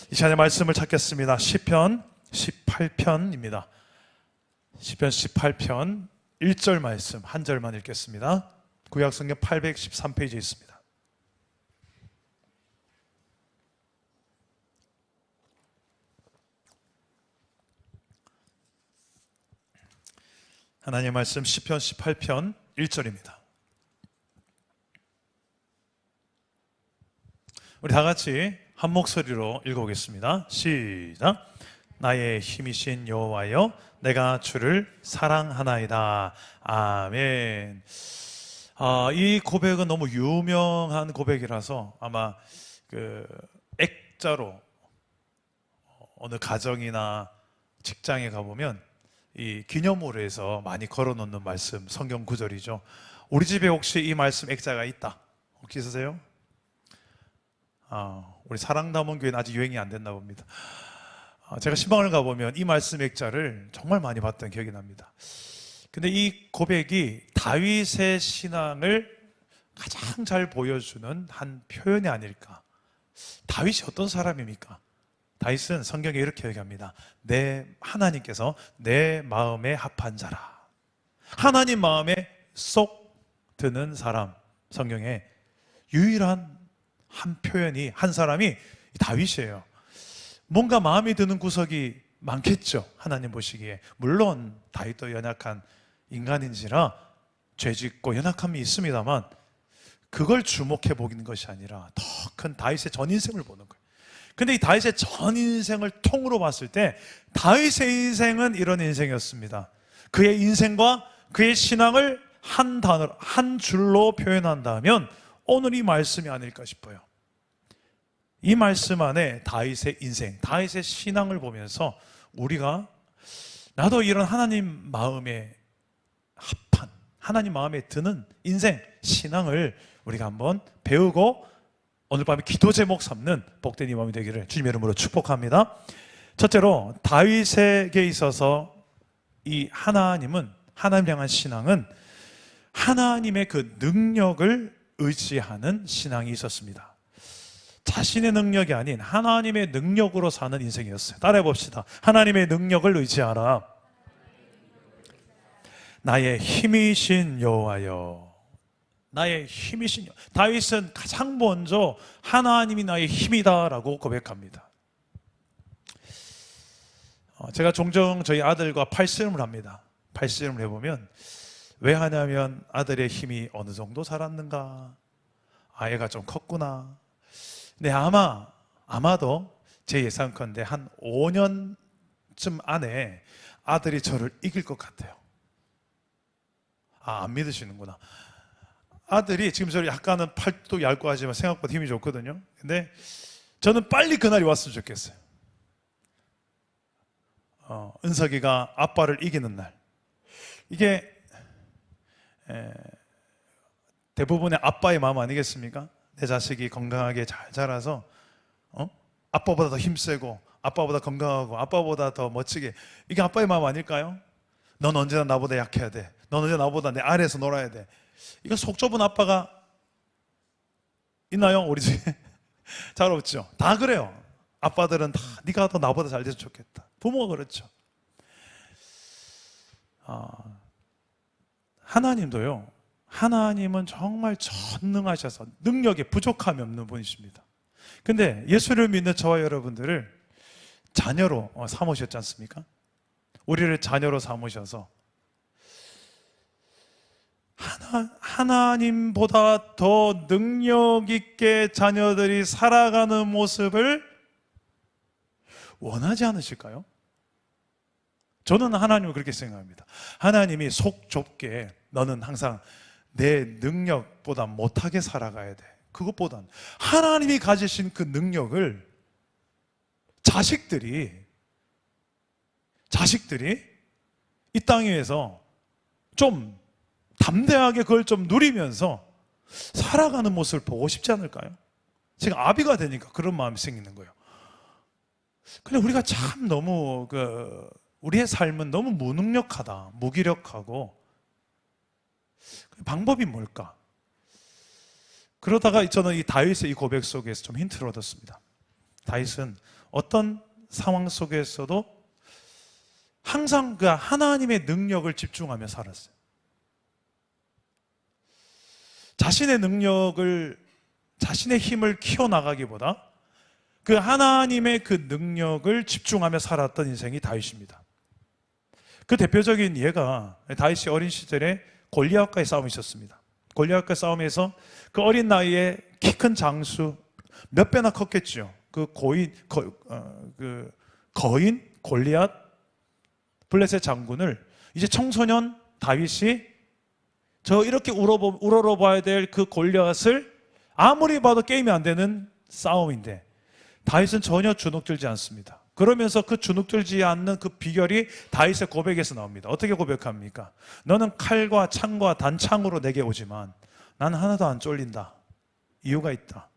이 시간에 말씀을 찾겠습니다. 시편 18편입니다. 시편 18편 1절 말씀 한 절만 읽겠습니다. 구약성경 813페이지에 있습니다. 하나님의 말씀 시편 18편 1절입니다. 우리 다 같이 한 목소리로 읽어보겠습니다. 시작. 나의 힘이신 여호와여, 내가 주를 사랑하나이다. 아멘. 이 고백은 너무 유명한 고백이라서 아마 액자로 어느 가정이나 직장에 가보면 이 기념으로 많이 걸어놓는 말씀, 성경 구절이죠. 우리 집에 혹시 이 말씀 액자가 있다? 혹시 있으세요? 우리 사랑남원교회는 아직 유행이 안 됐나 봅니다. 제가 신방을 가보면 이 말씀 액자를 정말 많이 봤던 기억이 납니다. 근데 이 고백이 다윗의 신앙을 가장 잘 보여주는 한 표현이 아닐까. 다윗이 어떤 사람입니까? 다윗은 성경에 이렇게 얘기합니다. 하나님께서 내 마음에 합한 자라. 하나님 마음에 쏙 드는 사람. 성경에 유일한 한 표현이, 한 사람이 다윗이에요. 뭔가 마음에 드는 구석이 많겠죠, 하나님 보시기에. 물론 다윗도 연약한 인간인지라 죄짓고 연약함이 있습니다만 그걸 주목해 보는 것이 아니라 더 큰 다윗의 전 인생을 보는 거예요. 근데 이 다윗의 전 인생을 통으로 봤을 때 다윗의 인생은 이런 인생이었습니다. 그의 인생과 그의 신앙을 한 단어로, 한 줄로 표현한다면 오늘 이 말씀이 아닐까 싶어요. 이 말씀 안에 다윗의 인생, 다윗의 신앙을 보면서 우리가 나도 이런 하나님 마음에 합한, 하나님 마음에 드는 인생, 신앙을 우리가 한번 배우고 오늘 밤에 기도 제목 삼는 복된 이 마음이 되기를 주님의 이름으로 축복합니다. 첫째로 다윗에게 있어서 이 하나님은, 하나님 향한 신앙은 하나님의 그 능력을 의지하는 신앙이 있었습니다. 자신의 능력이 아닌 하나님의 능력으로 사는 인생이었어요. 따라해 봅시다. 하나님의 능력을 의지하라. 나의 힘이신 여호와여. 나의 힘이신 여호와. 다윗은 가장 먼저 하나님이 나의 힘이다라고 고백합니다. 제가 종종 저희 아들과 팔씨름을 합니다. 팔씨름을 해보면 왜 하냐면 아들의 힘이 어느 정도 자랐는가, 애가 좀 컸구나. 네, 아마도 제 예상컨대 한 5년쯤 안에 아들이 저를 이길 것 같아요. 안 믿으시는구나. 아들이 지금 저를 약간은 팔도 얇고 하지만 생각보다 힘이 좋거든요. 근데 저는 빨리 그날이 왔으면 좋겠어요. 은석이가 아빠를 이기는 날. 이게 대부분의 아빠의 마음 아니겠습니까? 내 자식이 건강하게 잘 자라서 아빠보다 더 힘세고 아빠보다 건강하고 아빠보다 더 멋지게, 이게 아빠의 마음 아닐까요? 넌 언제나 나보다 약해야 돼. 넌 언제나 나보다 내 아래에서 놀아야 돼. 이거 속 좁은 아빠가 있나요? 우리 집에? 잘 없죠. 다 그래요. 아빠들은 다 네가 더 나보다 잘 돼서 좋겠다. 부모가 그렇죠. 하나님도요, 하나님은 정말 전능하셔서 능력에 부족함이 없는 분이십니다. 근데 예수를 믿는 저와 여러분들을 자녀로 삼으셨지 않습니까? 우리를 자녀로 삼으셔서 하나님보다 더 능력 있게 자녀들이 살아가는 모습을 원하지 않으실까요? 저는 하나님을 그렇게 생각합니다. 하나님이 속 좁게 너는 항상 내 능력보다 못하게 살아가야 돼. 그것보단 하나님이 가지신 그 능력을 자식들이 이 땅 위에서 좀 담대하게 그걸 좀 누리면서 살아가는 모습을 보고 싶지 않을까요? 제가 아비가 되니까 그런 마음이 생기는 거예요. 근데 우리가 참 너무 우리의 삶은 너무 무능력하다, 무기력하고, 방법이 뭘까? 그러다가 저는 이 다윗의 이 고백 속에서 좀 힌트를 얻었습니다. 다윗은 어떤 상황 속에서도 항상 그 하나님의 능력을 집중하며 살았어요. 자신의 능력을, 자신의 힘을 키워나가기보다 그 하나님의 그 능력을 집중하며 살았던 인생이 다윗입니다. 그 대표적인 예가 다윗이 어린 시절에 골리앗과의 싸움이 있었습니다. 골리앗과의 싸움에서 그 어린 나이에 키 큰 장수, 몇 배나 컸겠죠. 그 거인 골리앗 블레셋 장군을 이제 청소년 다윗이 저 이렇게 우러러봐야 될 그 골리앗을 아무리 봐도 게임이 안 되는 싸움인데 다윗은 전혀 주눅들지 않습니다. 그러면서 그 주눅들지 않는 그 비결이 다윗의 고백에서 나옵니다. 어떻게 고백합니까? 너는 칼과 창과 단창으로 내게 오지만 나는 하나도 안 쫄린다. 이유가 있다.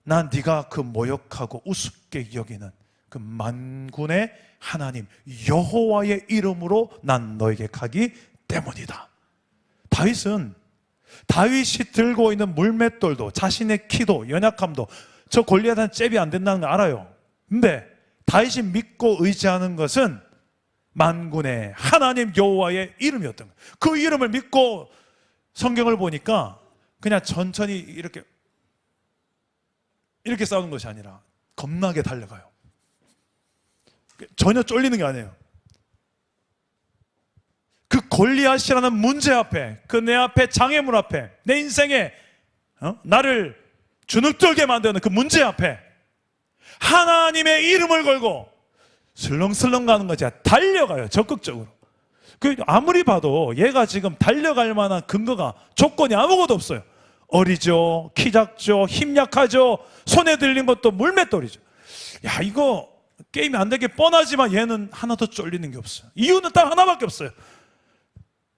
난 네가 그 모욕하고 우습게 여기는 그 만군의 하나님 여호와의 이름으로 난 너에게 가기 때문이다. 다윗이 들고 있는 물맷돌도 자신의 키도 연약함도 저 골리앗한테 잽이 안 된다는 걸 알아요. 근데 다윗이 믿고 의지하는 것은 만군의 하나님 여호와의 이름이었던 거예요. 그 이름을 믿고 성경을 보니까 그냥 천천히 이렇게 싸우는 것이 아니라 겁나게 달려가요. 전혀 쫄리는 게 아니에요. 그 골리앗이라는 문제 앞에, 그 내 앞에 장애물 앞에, 내 인생에 나를 주눅들게 만드는 그 문제 앞에 하나님의 이름을 걸고 슬렁슬렁 가는 거지. 달려가요. 적극적으로. 아무리 봐도 얘가 지금 달려갈 만한 근거가, 조건이 아무것도 없어요. 어리죠, 키 작죠, 힘 약하죠, 손에 들린 것도 물맷돌이죠. 야, 이거 게임이 안 되게 뻔하지만 얘는 하나도 쫄리는 게 없어요. 이유는 딱 하나밖에 없어요.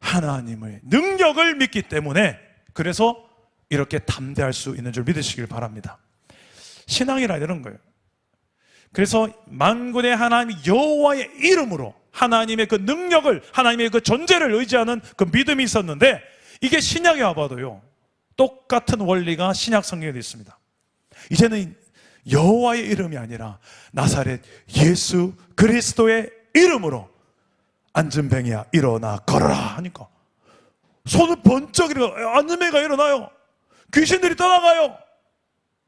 하나님의 능력을 믿기 때문에, 그래서 이렇게 담대할 수 있는 줄 믿으시길 바랍니다. 신앙이라 이런 거예요. 그래서 만군의 하나님 여호와의 이름으로 하나님의 그 능력을, 하나님의 그 존재를 의지하는 그 믿음이 있었는데, 이게 신약에 와봐도요 똑같은 원리가 신약 성경에도 있습니다. 이제는 여호와의 이름이 아니라 나사렛 예수 그리스도의 이름으로 앉은뱅이야 일어나 걸어라 하니까 손을 번쩍 일어나 앉은 애가 일어나요. 귀신들이 떠나가요.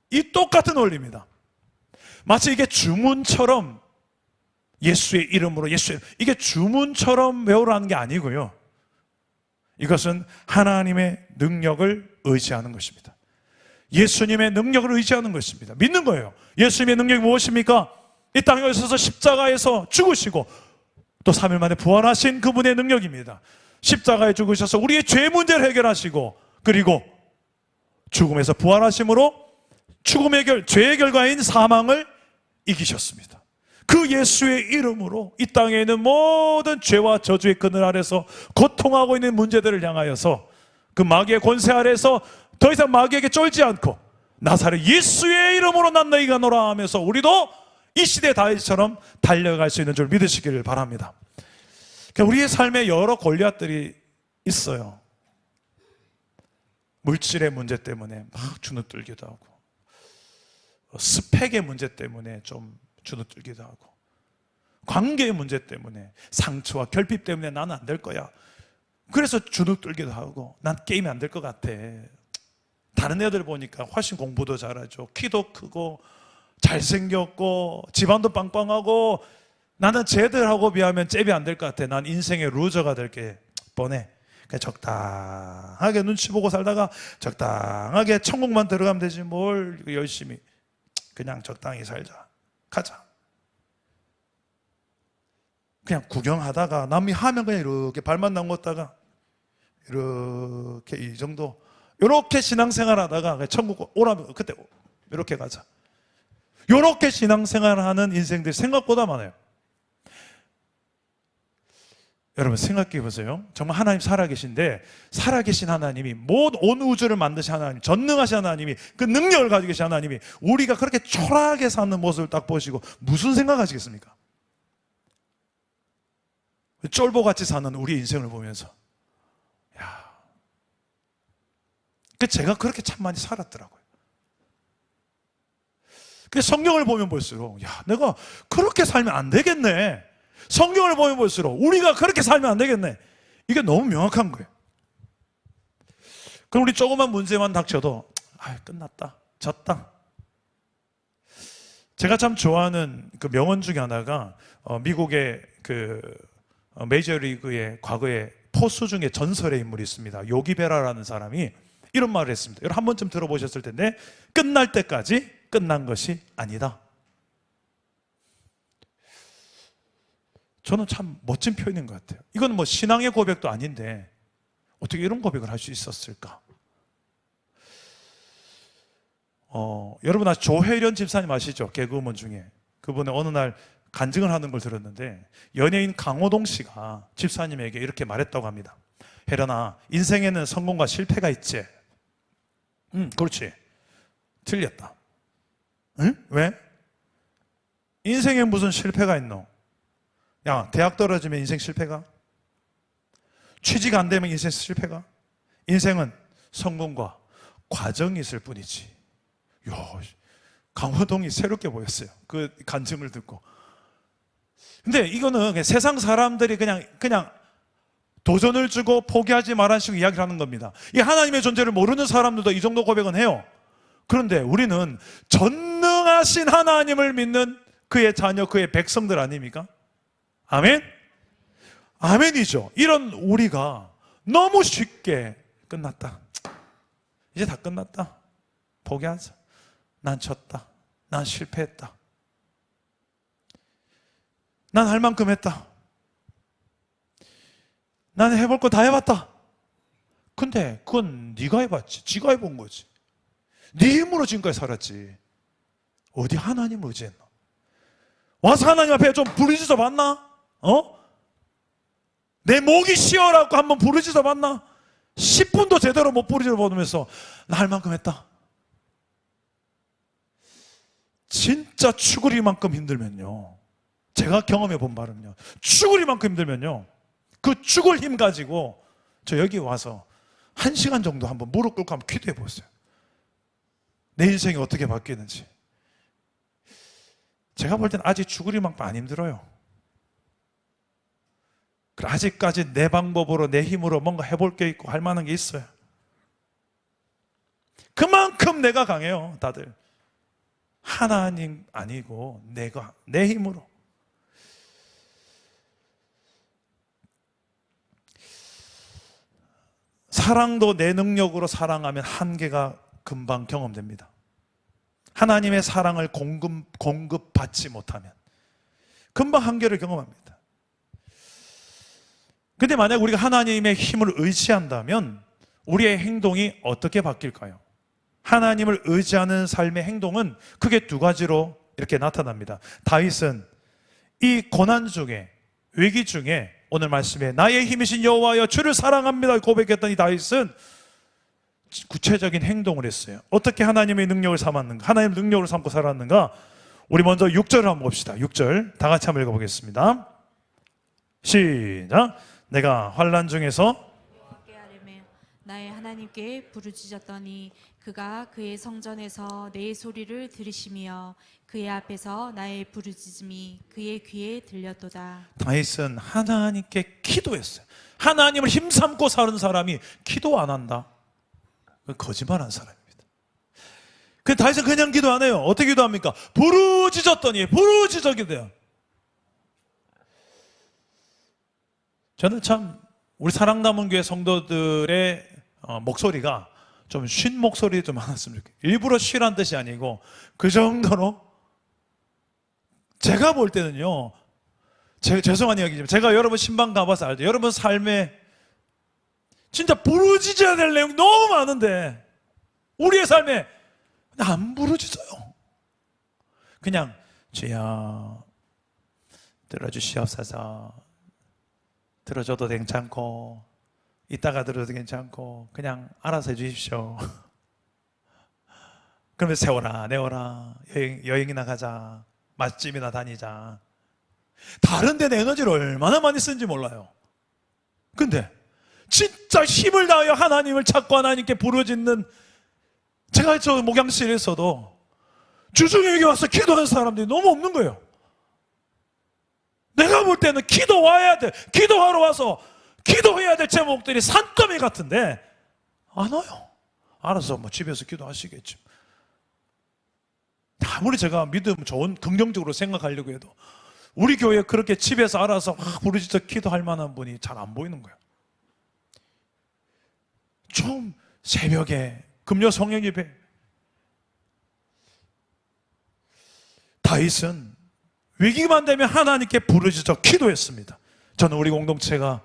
이 똑같은 원리입니다. 마치 이게 주문처럼 예수의 이름으로 이게 주문처럼 외우라는 게 아니고요. 이것은 하나님의 능력을 의지하는 것입니다. 예수님의 능력을 의지하는 것입니다. 믿는 거예요. 예수님의 능력이 무엇입니까? 이 땅에 오셔서 십자가에서 죽으시고 또 3일 만에 부활하신 그분의 능력입니다. 십자가에 죽으셔서 우리의 죄 문제를 해결하시고, 그리고 죽음에서 부활하심으로 죄의 결과인 사망을 이기셨습니다. 그 예수의 이름으로 이 땅에 있는 모든 죄와 저주의 그늘 아래서 고통하고 있는 문제들을 향하여서 그 마귀의 권세 아래서 더 이상 마귀에게 쫄지 않고 나사렛 예수의 이름으로 난 너희가 노라 하면서 우리도 이 시대 다윗처럼 달려갈 수 있는 줄 믿으시기를 바랍니다. 우리의 삶에 여러 골리앗들이 있어요. 물질의 문제 때문에 막 주눅들기도 하고, 스펙의 문제 때문에 좀 주눅들기도 하고, 관계의 문제 때문에, 상처와 결핍 때문에 나는 안 될 거야. 그래서 주눅들기도 하고, 난 게임이 안 될 것 같아. 다른 애들 보니까 훨씬 공부도 잘하죠. 키도 크고 잘생겼고 집안도 빵빵하고, 나는 쟤들하고 비하면 잽이 안 될 것 같아. 난 인생의 루저가 될 게 뻔해. 그냥 적당하게 눈치 보고 살다가 적당하게 천국만 들어가면 되지 뭘 열심히, 그냥 적당히 살자, 가자. 그냥 구경하다가 남이 하면 그냥 이렇게 발만 담궜다가 이렇게 이 정도, 이렇게 신앙생활 하다가 천국 오라면 그때 이렇게 가자. 이렇게 신앙생활 하는 인생들이 생각보다 많아요. 여러분 생각해 보세요. 정말 하나님 살아계신데, 살아계신 하나님이, 온 우주를 만드신 하나님, 전능하신 하나님이, 그 능력을 가지고 계신 하나님이 우리가 그렇게 초라하게 사는 모습을 딱 보시고 무슨 생각하시겠습니까? 쫄보같이 사는 우리 인생을 보면서, 야, 제가 그렇게 참 많이 살았더라고요. 근데 성경을 보면 볼수록, 야, 내가 그렇게 살면 안 되겠네. 성경을 보면 볼수록 우리가 그렇게 살면 안 되겠네. 이게 너무 명확한 거예요. 그럼 우리 조그만 문제만 닥쳐도 끝났다, 졌다. 제가 참 좋아하는 그 명언 중에 하나가 미국의 그 메이저리그의 과거에 포수 중에 전설의 인물이 있습니다. 요기 베라라는 사람이 이런 말을 했습니다. 여러분 한 번쯤 들어보셨을 텐데, 끝날 때까지 끝난 것이 아니다. 저는 참 멋진 표현인 것 같아요. 이건 뭐 신앙의 고백도 아닌데 어떻게 이런 고백을 할 수 있었을까? 여러분 조혜련 집사님 아시죠? 개그우먼 중에. 그분의 어느 날 간증을 하는 걸 들었는데, 연예인 강호동 씨가 집사님에게 이렇게 말했다고 합니다. 혜련아, 인생에는 성공과 실패가 있지. 그렇지. 틀렸다. 응? 왜? 인생에 무슨 실패가 있노? 야, 대학 떨어지면 인생 실패가? 취직 안 되면 인생 실패가? 인생은 성공과 과정이 있을 뿐이지. 야, 강호동이 새롭게 보였어요. 그 간증을 듣고. 근데 이거는 그냥 세상 사람들이 그냥 도전을 주고 포기하지 말라는 식으로 이야기를 하는 겁니다. 이 하나님의 존재를 모르는 사람들도 이 정도 고백은 해요. 그런데 우리는 전능하신 하나님을 믿는 그의 자녀, 그의 백성들 아닙니까? 아멘? 아멘이죠. 이런 우리가 너무 쉽게 끝났다, 이제 다 끝났다, 포기하자, 난 졌다, 난 실패했다, 난 할 만큼 했다, 나는 해볼 거 다 해봤다. 근데 그건 네가 해봤지, 지가 해본 거지. 네 힘으로 지금까지 살았지. 어디 하나님 의지했나? 와서 하나님 앞에 좀 부르짖어 봤나? 내 목이 쉬어라고 한번 부르짖어 봤나? 10분도 제대로 못 부르짖어 보면서 나 할 만큼 했다. 진짜 죽으리만큼 힘들면요, 제가 경험해 본 바는요, 죽으리만큼 힘들면요, 그 죽을 힘 가지고 저 여기 와서 1시간 정도 한번 무릎 꿇고 한번 기도해 보세요. 내 인생이 어떻게 바뀌는지. 제가 볼 때는 아직 죽으리만큼 안 힘들어요. 아직까지 내 방법으로, 내 힘으로 뭔가 해볼 게 있고 할 만한 게 있어요. 그만큼 내가 강해요, 다들. 하나님 아니고 내가, 내 힘으로. 사랑도 내 능력으로 사랑하면 한계가 금방 경험됩니다. 하나님의 사랑을 공급받지 못하면 금방 한계를 경험합니다. 근데 만약 우리가 하나님의 힘을 의지한다면 우리의 행동이 어떻게 바뀔까요? 하나님을 의지하는 삶의 행동은 크게 두 가지로 이렇게 나타납니다. 다윗은 이 고난 중에, 위기 중에 오늘 말씀에 나의 힘이신 여호와여 주를 사랑합니다 고백했던 이 다윗은 구체적인 행동을 했어요. 어떻게 하나님의 능력을 삼았는가? 하나님의 능력을 삼고 살았는가? 우리 먼저 6절을 한번 봅시다. 6절 다 같이 한번 읽어보겠습니다. 시작. 내가 환난 중에서 나의 하나님께 부르짖었더니 그가 그의 성전에서 내 소리를 들으시며 그의 앞에서 나의 부르짖음이 그의 귀에 들렸도다. 다윗은 하나님께 기도했어요. 하나님을 힘삼고 사는 사람이 기도 안 한다? 그건 거짓말하는 사람입니다. 그 다윗은 그냥 기도 안 해요. 어떻게 기도합니까? 부르짖었더니, 부르짖어 기도해요. 저는 참 우리 사랑남은 교회 성도들의 목소리가 좀 쉰 목소리 좀 많았으면 좋겠어요. 일부러 쉬란 뜻이 아니고 그 정도로 제가 볼 때는요, 죄송한 이야기지만 제가 여러분 신방 가봐서 알죠. 여러분 삶에 진짜 부르짖어야 될 내용이 너무 많은데 우리의 삶에 안 부르짖어요. 그냥 주여 들어주시옵소서, 들어줘도 괜찮고 이따가 들어도 괜찮고 그냥 알아서 해주십시오. 그러면 세워라 내워라, 여행이나 가자, 맛집이나 다니자. 다른 데는 에너지를 얼마나 많이 쓰는지 몰라요. 근데 진짜 힘을 다하여 하나님을 찾고 하나님께 부르짖는, 제가 저 목양실에서도 주중에 여기 와서 기도하는 사람들이 너무 없는 거예요. 내가 볼 때는 기도 와야 돼. 기도하러 와서 기도해야 될 제목들이 산더미 같은데 안 와요. 알아서 뭐 집에서 기도하시겠죠. 아무리 제가 믿음 좋은 긍정적으로 생각하려고 해도 우리 교회에 그렇게 집에서 알아서 막 부르짖어 기도할 만한 분이 잘 안 보이는 거예요. 좀 새벽에 금요 성령 예배, 다윗은 위기만 되면 하나님께 부르짖어 기도했습니다. 저는 우리 공동체가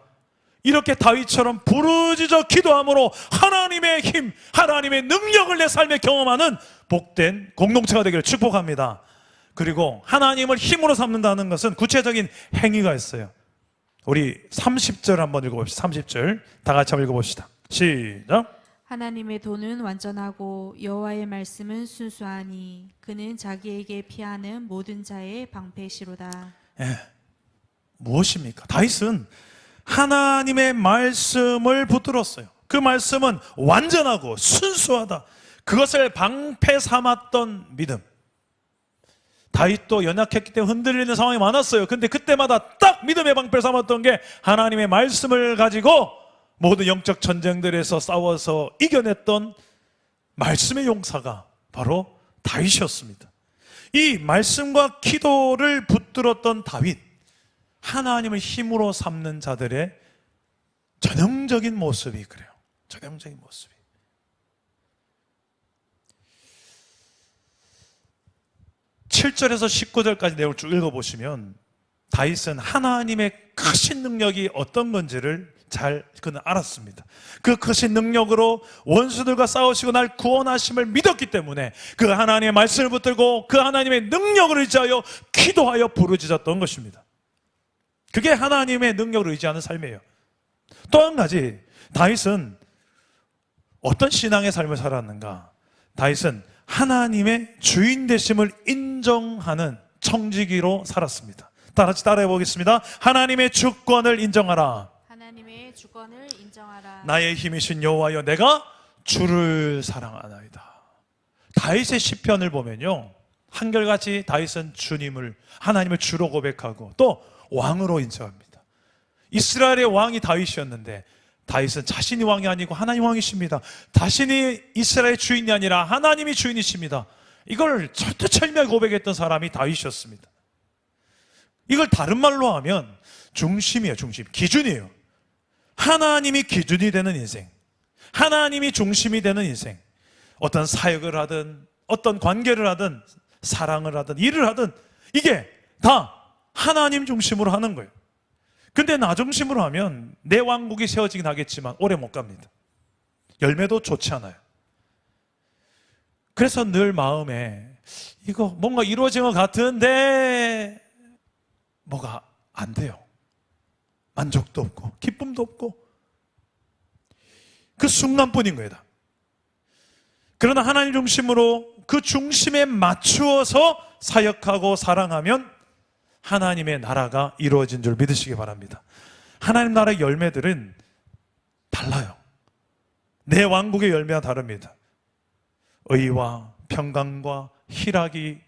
이렇게 다윗처럼 부르짖어 기도함으로 하나님의 힘, 하나님의 능력을 내 삶에 경험하는 복된 공동체가 되기를 축복합니다. 그리고 하나님을 힘으로 삼는다는 것은 구체적인 행위가 있어요. 우리 30절 한번 읽어봅시다. 30절 다 같이 한번 읽어봅시다. 시작. 하나님의 도는 완전하고 여호와의 말씀은 순수하니 그는 자기에게 피하는 모든 자의 방패시로다. 예. 무엇입니까? 다윗은 하나님의 말씀을 붙들었어요. 그 말씀은 완전하고 순수하다. 그것을 방패 삼았던 믿음. 다윗도 연약했기 때문에 흔들리는 상황이 많았어요. 근데 그때마다 딱 믿음의 방패를 삼았던 게 하나님의 말씀을 가지고 모든 영적 전쟁들에서 싸워서 이겨냈던 말씀의 용사가 바로 다윗이었습니다. 이 말씀과 기도를 붙들었던 다윗, 하나님을 힘으로 삼는 자들의 전형적인 모습이 그래요. 전형적인 모습이. 7절에서 19절까지 내용을 쭉 읽어보시면 다윗은 하나님의 크신 능력이 어떤 건지를 그는 알았습니다. 그 크신 능력으로 원수들과 싸우시고 날 구원하심을 믿었기 때문에 그 하나님의 말씀을 붙들고 그 하나님의 능력을 의지하여 기도하여 부르짖었던 것입니다. 그게 하나님의 능력을 의지하는 삶이에요. 또 한 가지, 다윗은 어떤 신앙의 삶을 살았는가? 다윗은 하나님의 주인 되심을 인정하는 청지기로 살았습니다. 다 같이 따라해 보겠습니다. 하나님의 주권을 인정하라. 하나님의 주권을 인정하라. 나의 힘이신 여호와여, 내가 주를 사랑하나이다. 다윗의 시편을 보면요, 한결같이 다윗은 하나님을 주로 고백하고 또 왕으로 인정합니다. 이스라엘의 왕이 다윗이었는데 다윗은 자신이 왕이 아니고 하나님 왕이십니다. 자신이 이스라엘의 주인이 아니라 하나님이 주인이십니다. 이걸 철두철미하게 고백했던 사람이 다윗이었습니다. 이걸 다른 말로 하면 중심이에요. 중심, 기준이에요. 하나님이 기준이 되는 인생, 하나님이 중심이 되는 인생. 어떤 사역을 하든 어떤 관계를 하든 사랑을 하든 일을 하든 이게 다 하나님 중심으로 하는 거예요. 근데 나 중심으로 하면 내 왕국이 세워지긴 하겠지만 오래 못 갑니다. 열매도 좋지 않아요. 그래서 늘 마음에 이거 뭔가 이루어진 것 같은데 뭐가 안 돼요. 만족도 없고 기쁨도 없고 그 순간뿐인 거예요. 그러나 하나님 중심으로 그 중심에 맞추어서 사역하고 사랑하면 하나님의 나라가 이루어진 줄 믿으시기 바랍니다. 하나님 나라의 열매들은 달라요. 내 왕국의 열매와 다릅니다. 의와 평강과 희락이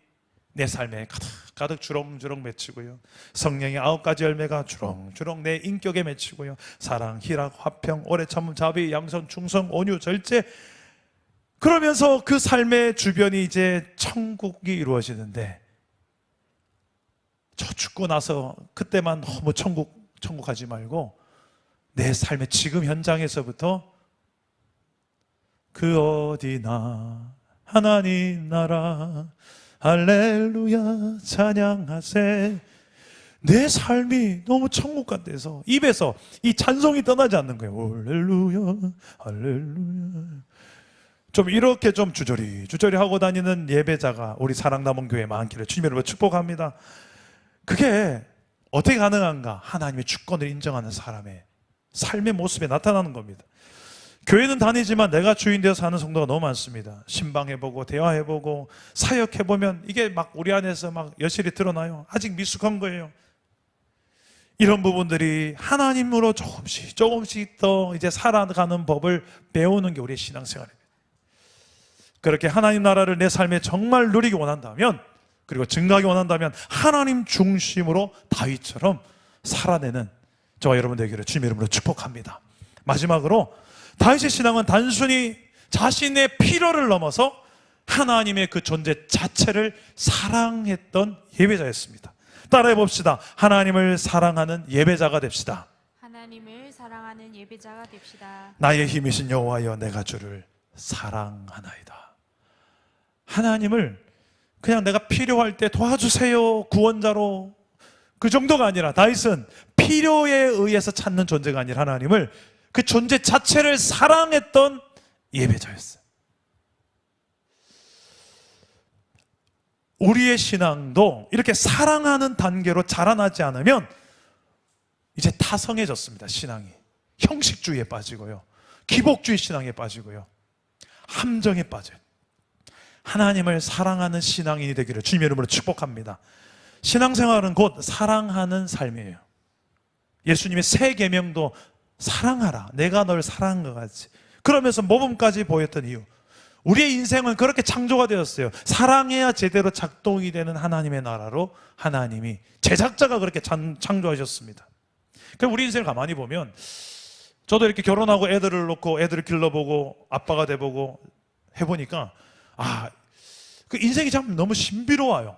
내 삶에 가득 주렁주렁 맺히고요. 성령의 9가지 열매가 주렁주렁 내 인격에 맺히고요. 사랑, 희락, 화평, 오래 참음, 자비, 양선, 충성, 온유, 절제. 그러면서 그 삶의 주변이 이제 천국이 이루어지는데, 저 죽고 나서 그때만 너무 천국 하지 말고 내 삶의 지금 현장에서부터 그 어디나 하나님 나라 할렐루야 찬양하세. 내 삶이 너무 천국 같아서 입에서 이 찬송이 떠나지 않는 거예요. 할렐루야 할렐루야. 좀 이렇게 좀 주저리 하고 다니는 예배자가 우리 사랑남원 교회에 많기를 주님 여러분 축복합니다. 그게 어떻게 가능한가? 하나님의 주권을 인정하는 사람의 삶의 모습에 나타나는 겁니다. 교회는 다니지만 내가 주인 되어서 사는 성도가 너무 많습니다. 신방해보고 대화해보고 사역해보면 이게 막 우리 안에서 막 여실히 드러나요. 아직 미숙한 거예요. 이런 부분들이 하나님으로 조금씩 더 이제 살아가는 법을 배우는 게 우리의 신앙생활입니다. 그렇게 하나님 나라를 내 삶에 정말 누리기 원한다면, 그리고 증가하기 원한다면 하나님 중심으로 다윗처럼 살아내는 저와 여러분 되기를 주님 이름으로 축복합니다. 마지막으로 다윗의 신앙은 단순히 자신의 필요를 넘어서 하나님의 그 존재 자체를 사랑했던 예배자였습니다. 따라해 봅시다. 하나님을 사랑하는 예배자가 됩시다. 하나님을 사랑하는 예배자가 됩시다. 나의 힘이신 여호와여, 내가 주를 사랑하나이다. 하나님을 그냥 내가 필요할 때 도와주세요 구원자로, 그 정도가 아니라 다윗은 필요에 의해서 찾는 존재가 아니라 하나님을, 그 존재 자체를 사랑했던 예배자였어요. 우리의 신앙도 이렇게 사랑하는 단계로 자라나지 않으면 이제 타성해졌습니다. 신앙이 형식주의에 빠지고요, 기복주의 신앙에 빠지고요, 함정에 빠져요. 하나님을 사랑하는 신앙인이 되기를 주님의 이름으로 축복합니다. 신앙생활은 곧 사랑하는 삶이에요. 예수님의 새 계명도 사랑하라, 내가 널 사랑한 것 같이, 그러면서 모범까지 보였던 이유, 우리의 인생은 그렇게 창조가 되었어요. 사랑해야 제대로 작동이 되는 하나님의 나라로 하나님이, 제작자가 그렇게 창조하셨습니다. 그럼 우리 인생을 가만히 보면, 저도 이렇게 결혼하고 애들을 놓고 애들을 길러보고 아빠가 돼보고 해보니까 그 인생이 참 너무 신비로워요.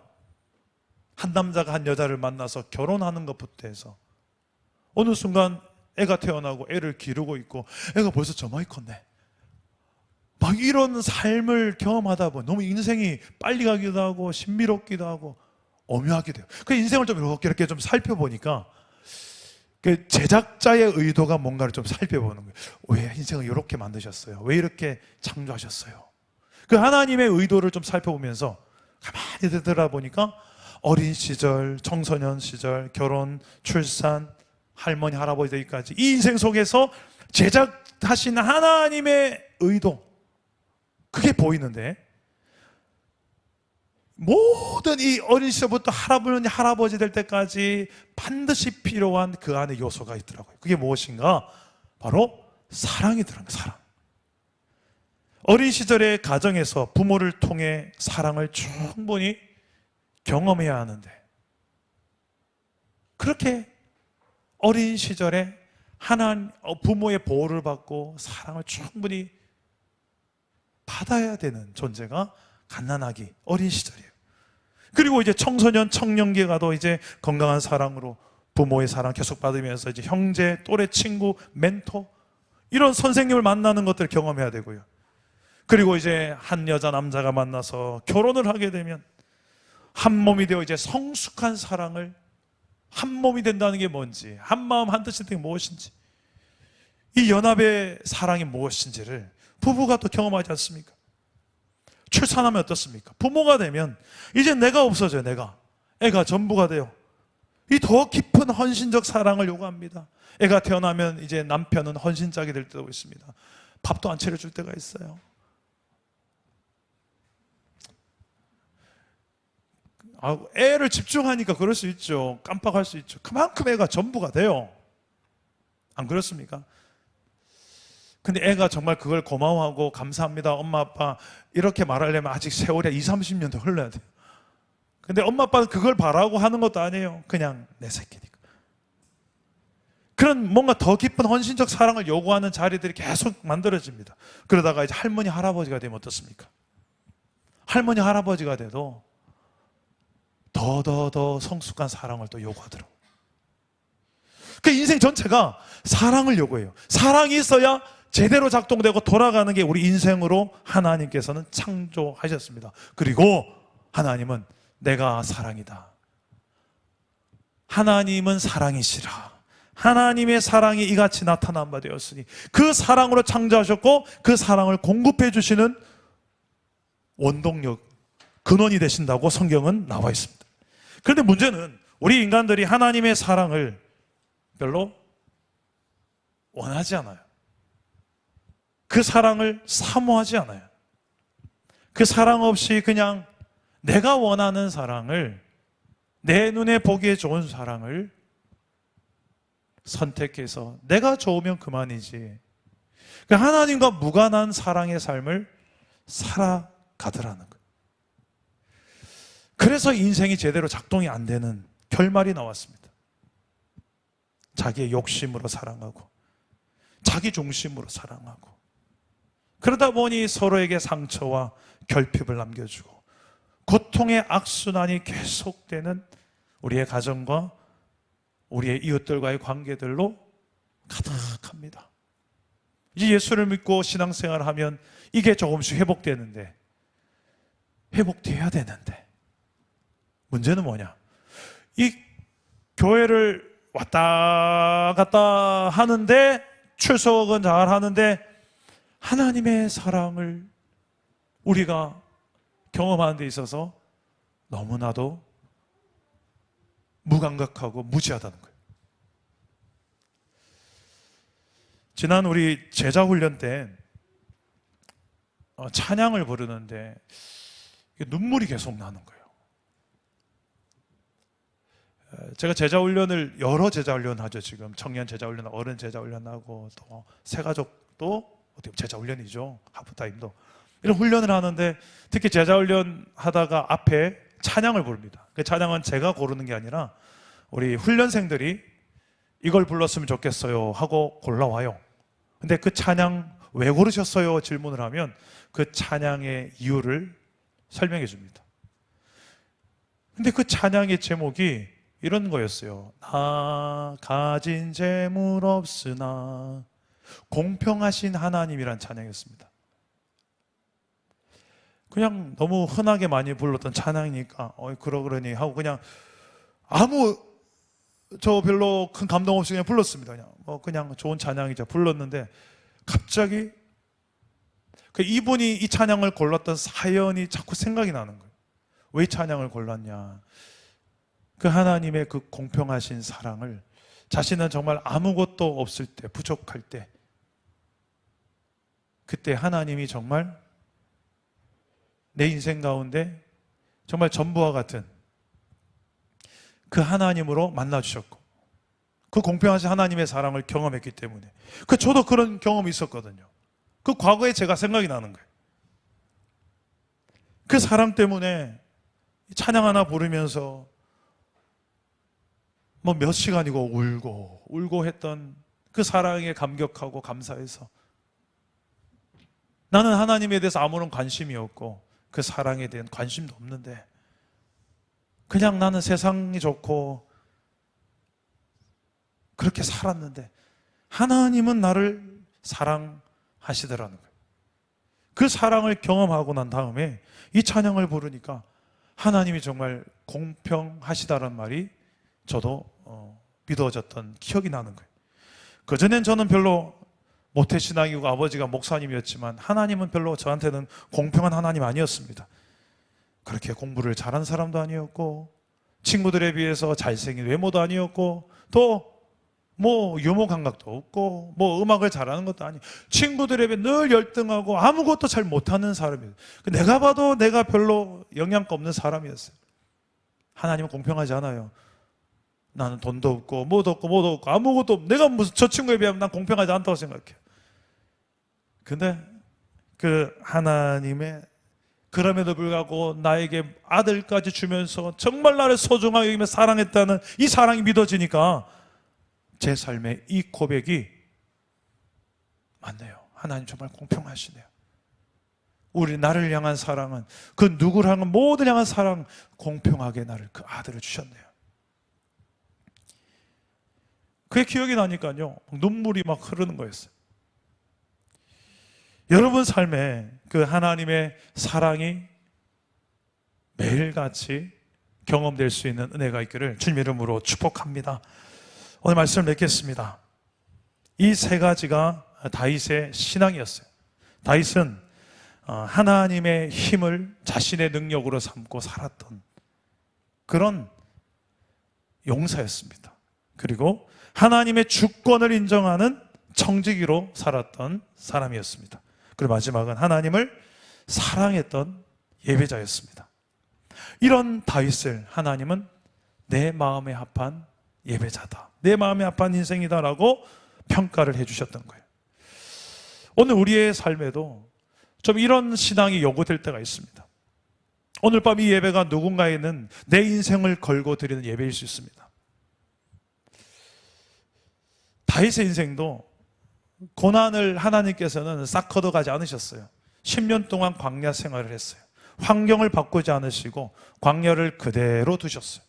한 남자가 한 여자를 만나서 결혼하는 것부터 해서 어느 순간 애가 태어나고 애를 기르고 있고, 애가 벌써 저마이 컸네, 막 이런 삶을 경험하다 보니 너무 인생이 빨리 가기도 하고 신비롭기도 하고 오묘하게 돼요. 그 인생을 좀 이렇게 좀 살펴보니까 그 제작자의 의도가 뭔가를 좀 살펴보는 거예요. 왜 인생을 이렇게 만드셨어요? 왜 이렇게 창조하셨어요? 그 하나님의 의도를 좀 살펴보면서 가만히 들어보니까 어린 시절, 청소년 시절, 결혼, 출산, 할머니, 할아버지 되기까지 이 인생 속에서 제작하신 하나님의 의도, 그게 보이는데, 모든 이 어린 시절부터 할아버지, 할아버지 될 때까지 반드시 필요한 그 안에 요소가 있더라고요. 그게 무엇인가? 바로 사랑이 들어간 거예요. 사랑. 어린 시절의 가정에서 부모를 통해 사랑을 충분히 경험해야 하는데, 그렇게 어린 시절에 부모의 보호를 받고 사랑을 충분히 받아야 되는 존재가 갓난아기, 어린 시절이에요. 그리고 이제 청소년, 청년기에 가도 이제 건강한 사랑으로 부모의 사랑 계속 받으면서 이제 형제, 또래 친구, 멘토, 이런 선생님을 만나는 것들을 경험해야 되고요. 그리고 이제 한 여자, 남자가 만나서 결혼을 하게 되면 한 몸이 되어 이제 성숙한 사랑을, 한 몸이 된다는 게 뭔지, 한 마음 한 뜻이 되는 게 무엇인지, 이 연합의 사랑이 무엇인지를 부부가 또 경험하지 않습니까? 출산하면 어떻습니까? 부모가 되면 이제 내가 없어져요. 애가 전부가 돼요. 이 더 깊은 헌신적 사랑을 요구합니다. 애가 태어나면 이제 남편은 헌신짝이 될 때도 있습니다. 밥도 안 차려줄 때가 있어요. 애를 집중하니까 그럴 수 있죠. 깜빡할 수 있죠. 그만큼 애가 전부가 돼요. 안 그렇습니까? 근데 애가 정말 그걸 고마워하고 감사합니다, 엄마 아빠, 이렇게 말하려면 아직 세월이 20, 30년 더 흘러야 돼요. 근데 엄마 아빠는 그걸 바라고 하는 것도 아니에요. 그냥 내 새끼니까. 그런 뭔가 더 깊은 헌신적 사랑을 요구하는 자리들이 계속 만들어집니다. 그러다가 이제 할머니, 할아버지가 되면 어떻습니까? 할머니, 할아버지가 돼도 더 성숙한 사랑을 또 요구하더라고요. 그 인생 전체가 사랑을 요구해요. 사랑이 있어야 제대로 작동되고 돌아가는 게 우리 인생으로 하나님께서는 창조하셨습니다. 그리고 하나님은 내가 사랑이다. 하나님은 사랑이시라. 하나님의 사랑이 이같이 나타난 바 되었으니, 그 사랑으로 창조하셨고 그 사랑을 공급해 주시는 원동력, 근원이 되신다고 성경은 나와 있습니다. 그런데 문제는 우리 인간들이 하나님의 사랑을 별로 원하지 않아요. 그 사랑을 사모하지 않아요. 그 사랑 없이 그냥 내가 원하는 사랑을, 내 눈에 보기에 좋은 사랑을 선택해서 내가 좋으면 그만이지, 그 하나님과 무관한 사랑의 삶을 살아가더라는 거예요. 그래서 인생이 제대로 작동이 안 되는 결말이 나왔습니다. 자기의 욕심으로 사랑하고 자기 중심으로 사랑하고 그러다 보니 서로에게 상처와 결핍을 남겨주고 고통의 악순환이 계속되는 우리의 가정과 우리의 이웃들과의 관계들로 가득합니다. 이제 예수를 믿고 신앙생활을 하면 이게 조금씩 회복되는데, 회복돼야 되는데 문제는 뭐냐? 이 교회를 왔다 갔다 하는데, 출석은 잘 하는데 하나님의 사랑을 우리가 경험하는 데 있어서 너무나도 무감각하고 무지하다는 거예요. 지난 우리 제자훈련 때 찬양을 부르는데 눈물이 계속 나는 거예요. 제가 제자훈련을 여러 제자훈련 하죠. 지금 청년 제자훈련, 어른 제자훈련하고 또 새가족도 어떻게 제자훈련이죠. 하프타임도 이런 훈련을 하는데, 특히 제자훈련 하다가 앞에 찬양을 부릅니다. 그 찬양은 제가 고르는 게 아니라 우리 훈련생들이 이걸 불렀으면 좋겠어요 하고 골라와요. 근데 그 찬양 왜 고르셨어요? 질문을 하면 그 찬양의 이유를 설명해 줍니다. 근데 그 찬양의 제목이 이런 거였어요. 나 가진 재물 없으나 공평하신 하나님이란 찬양이었습니다. 그냥 너무 흔하게 많이 불렀던 찬양이니까 그러니 하고 그냥 저 별로 큰 감동 없이 그냥 불렀습니다. 그냥 좋은 찬양이자 불렀는데, 갑자기 이분이 이 찬양을 골랐던 사연이 자꾸 생각이 나는 거예요. 왜 이 찬양을 골랐냐? 그 하나님의 그 공평하신 사랑을 자신은 정말 아무것도 없을 때, 부족할 때, 그때 하나님이 정말 내 인생 가운데 정말 전부와 같은 그 하나님으로 만나주셨고, 그 공평하신 하나님의 사랑을 경험했기 때문에, 저도 그런 경험이 있었거든요. 그 과거에 제가 생각이 나는 거예요. 그 사랑 때문에 찬양 하나 부르면서 몇 시간이고 울고 했던 그 사랑에 감격하고 감사해서, 나는 하나님에 대해서 아무런 관심이 없고 그 사랑에 대한 관심도 없는데 그냥 나는 세상이 좋고 그렇게 살았는데 하나님은 나를 사랑하시더라는 거예요. 그 사랑을 경험하고 난 다음에 이 찬양을 부르니까 하나님이 정말 공평하시다는 말이 저도 믿어졌던 기억이 나는 거예요. 그전엔 저는 별로 모태신앙이고 아버지가 목사님이었지만 하나님은 별로 저한테는 공평한 하나님 아니었습니다. 그렇게 공부를 잘한 사람도 아니었고, 친구들에 비해서 잘생긴 외모도 아니었고, 또 유머 감각도 없고, 음악을 잘하는 것도 아니고, 친구들에 비해 늘 열등하고 아무것도 잘 못하는 사람이에요. 내가 봐도 내가 별로 영양가 없는 사람이었어요. 하나님은 공평하지 않아요. 나는 돈도 없고 뭐도 없고 아무것도 없고, 내가 무슨 저 친구에 비하면 난 공평하지 않다고 생각해요. 근데 그 하나님의, 그럼에도 불구하고 나에게 아들까지 주면서 정말 나를 소중하게 여기며 사랑했다는 이 사랑이 믿어지니까 제 삶에 이 고백이 맞네요. 하나님 정말 공평하시네요. 나를 향한 사랑은, 그 누구를 향한 모든 향한 사랑, 공평하게 나를, 그 아들을 주셨네요. 그게 기억이 나니까요, 눈물이 막 흐르는 거였어요. 여러분 삶에 그 하나님의 사랑이 매일같이 경험될 수 있는 은혜가 있기를 주님 이름으로 축복합니다. 오늘 말씀을 맺겠습니다. 이 세 가지가 다윗의 신앙이었어요. 다윗은 하나님의 힘을 자신의 능력으로 삼고 살았던 그런 용사였습니다. 그리고 하나님의 주권을 인정하는 청지기로 살았던 사람이었습니다. 그리고 마지막은 하나님을 사랑했던 예배자였습니다. 이런 다윗을 하나님은 내 마음에 합한 예배자다, 내 마음에 합한 인생이다라고 평가를 해주셨던 거예요. 오늘 우리의 삶에도 좀 이런 신앙이 요구될 때가 있습니다. 오늘 밤 이 예배가 누군가에는 내 인생을 걸고 드리는 예배일 수 있습니다. 다윗의 인생도 고난을 하나님께서는 싹 걷어가지 않으셨어요. 10년 동안 광야 생활을 했어요. 환경을 바꾸지 않으시고 광야를 그대로 두셨어요.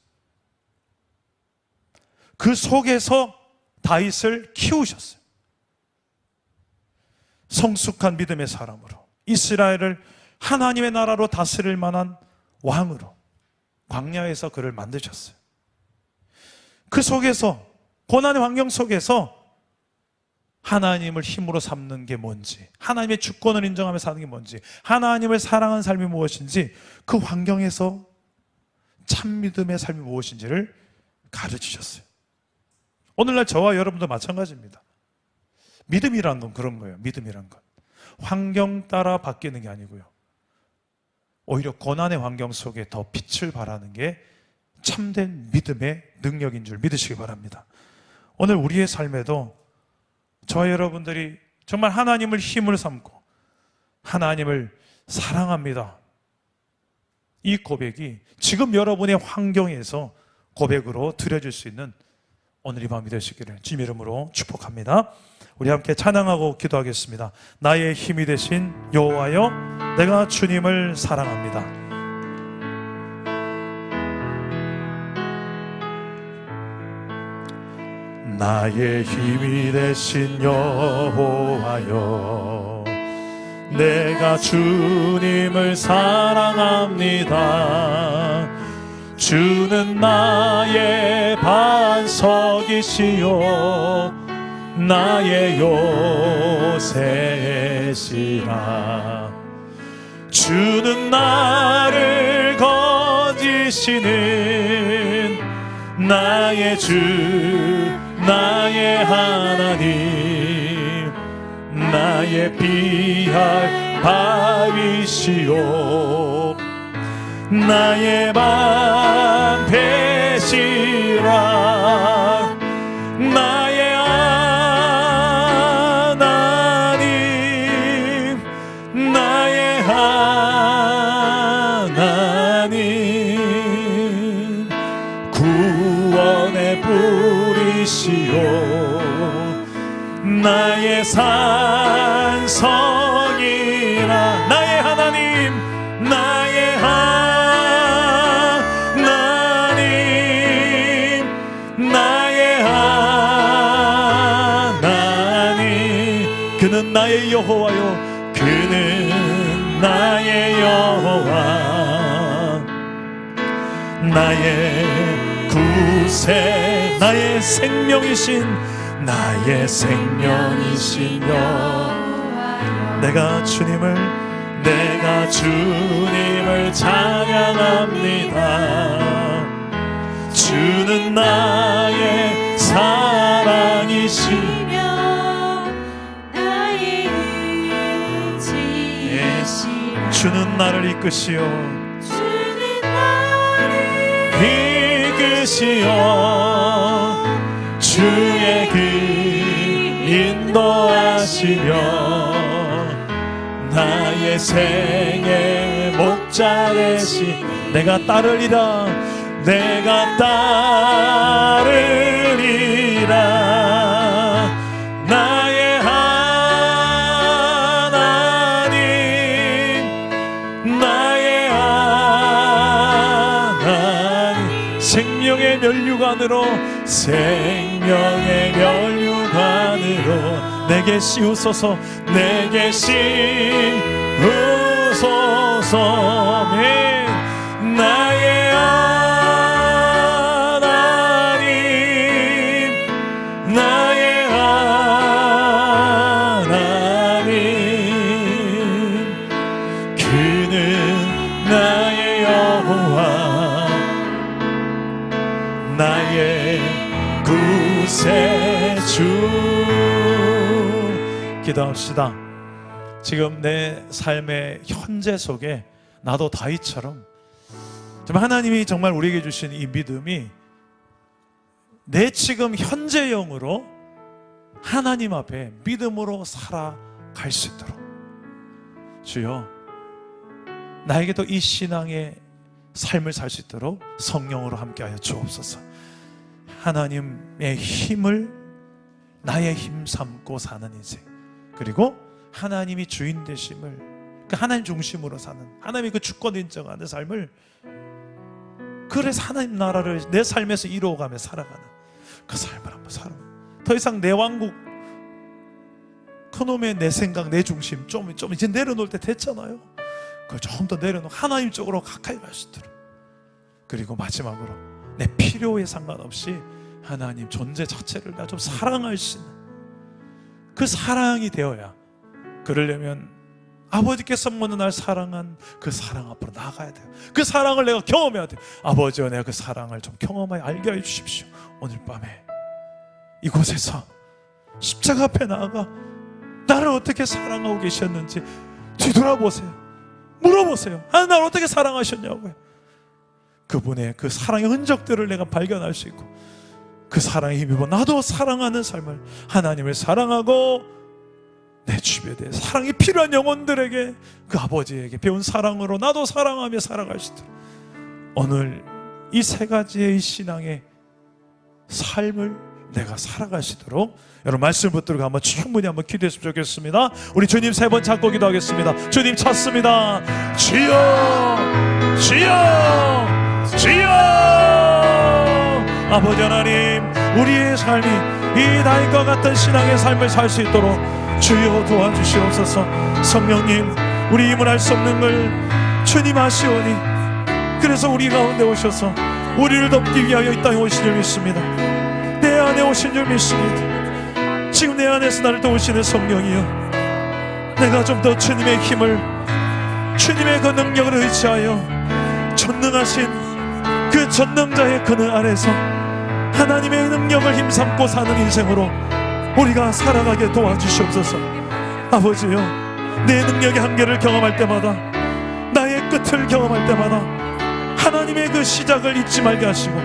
그 속에서 다윗을 키우셨어요. 성숙한 믿음의 사람으로, 이스라엘을 하나님의 나라로 다스릴 만한 왕으로 광야에서 그를 만드셨어요. 그 속에서, 고난의 환경 속에서 하나님을 힘으로 삼는 게 뭔지, 하나님의 주권을 인정하며 사는 게 뭔지, 하나님을 사랑하는 삶이 무엇인지, 그 환경에서 참 믿음의 삶이 무엇인지를 가르치셨어요. 오늘날 저와 여러분도 마찬가지입니다. 믿음이란 건 그런 거예요. 믿음이란 건 환경 따라 바뀌는 게 아니고요, 오히려 고난의 환경 속에 더 빛을 발하는 게 참된 믿음의 능력인 줄 믿으시기 바랍니다. 오늘 우리의 삶에도 저와 여러분들이 정말 하나님을 힘을 삼고 하나님을 사랑합니다, 이 고백이 지금 여러분의 환경에서 고백으로 드려질 수 있는 오늘 이 밤이 되시기를 주님 이름으로 축복합니다. 우리 함께 찬양하고 기도하겠습니다. 나의 힘이 되신 여호와여, 내가 주님을 사랑합니다. 나의 힘이 되신 여호와여, 내가 주님을 사랑합니다. 주는 나의 반석이시요 나의 요새시라. 주는 나를 건지시는 나의 주, 나의 하나님, 나의 피할 바위시요 나의 방패시라. 나의 하나님, 나의 하나님, 구원의 뿌리시요 나의 산성이라. 나의 하나님, 나의 하나님, 나의 하나님, 그는 나의 여호와요, 그는 나의 여호와, 나의 구세, 나의 생명이신, 나의 생명이신 여호와여, 내가 주님을 찬양합니다. 주는 나의 사랑이시며 나의 의지이시라. 주는 나를 이끄시어, 주는 나를 이끄시어 주의 길 인도하시며 나의 생의 목자 되시. 내가 따르리라, 내가 따르리라. 나의 하나님, 나의 하나님, 생명의 면류관으로, 생명의 면류관으로 내게 씌우소서, 내게 씌우소서. 나의 하나님, 나의 하나님, 그는 나의 여호와, 나의 구세주. 기도합시다. 지금 내 삶의 현재 속에 나도 다윗처럼 정말 하나님이 정말 우리에게 주신 이 믿음이 내 지금 현재 영으로 하나님 앞에 믿음으로 살아갈 수 있도록 주여, 나에게도 이 신앙의 삶을 살 수 있도록 성령으로 함께하여 주옵소서. 하나님의 힘을 나의 힘 삼고 사는 인생, 그리고 하나님이 주인 되심을, 그 하나님 중심으로 사는, 하나님의 그 주권 인정하는 삶을, 그래서 하나님 나라를 내 삶에서 이루어가며 살아가는 그 삶을 한번 살아. 더 이상 내 왕국, 그놈의 내 생각, 내 중심 좀 이제 내려놓을 때 됐잖아요. 그걸 좀 더 내려놓고 하나님 쪽으로 가까이 갈 수 있도록. 그리고 마지막으로 내 필요에 상관없이 하나님 존재 자체를 나 좀 사랑할 수 있는 그 사랑이 되어야, 그러려면 아버지께서 먼저 날 사랑한 그 사랑 앞으로 나아가야 돼요. 그 사랑을 내가 경험해야 돼요. 아버지와 내가 그 사랑을 좀 경험하여 알게 해 주십시오. 오늘 밤에 이곳에서 십자가 앞에 나아가 나를 어떻게 사랑하고 계셨는지 뒤돌아보세요. 물어보세요. 하나님 나를 어떻게 사랑하셨냐고요. 그분의 그 사랑의 흔적들을 내가 발견할 수 있고, 그 사랑에 힘입어 나도 사랑하는 삶을, 하나님을 사랑하고 내 주변에 대해 사랑이 필요한 영혼들에게 그 아버지에게 배운 사랑으로 나도 사랑하며 살아갈 수 있도록, 오늘 이 세 가지의 신앙의 삶을 내가 살아갈 수 있도록 여러분 말씀 붙들고 한번 충분히 한번 기도했으면 좋겠습니다. 우리 주님 세 번 찾고 기도하겠습니다. 주님 찾습니다. 주여, 주여, 주여. 아버지 하나님, 우리의 삶이 이 다윗과 같은 신앙의 삶을 살 수 있도록 주여 도와주시옵소서. 성령님, 우리 힘을 할 수 없는 걸 주님 아시오니, 그래서 우리 가운데 오셔서 우리를 돕기 위하여 이 땅에 오신 줄 믿습니다. 내 안에 오신 줄 믿습니다. 지금 내 안에서 나를 도우시는 성령이여, 내가 좀 더 주님의 힘을, 주님의 그 능력을 의지하여 전능하신 그 전능자의 그늘 아래서 하나님의 능력을 힘삼고 사는 인생으로 우리가 살아가게 도와주시옵소서. 아버지여, 내 능력의 한계를 경험할 때마다, 나의 끝을 경험할 때마다 하나님의 그 시작을 잊지 말게 하시고,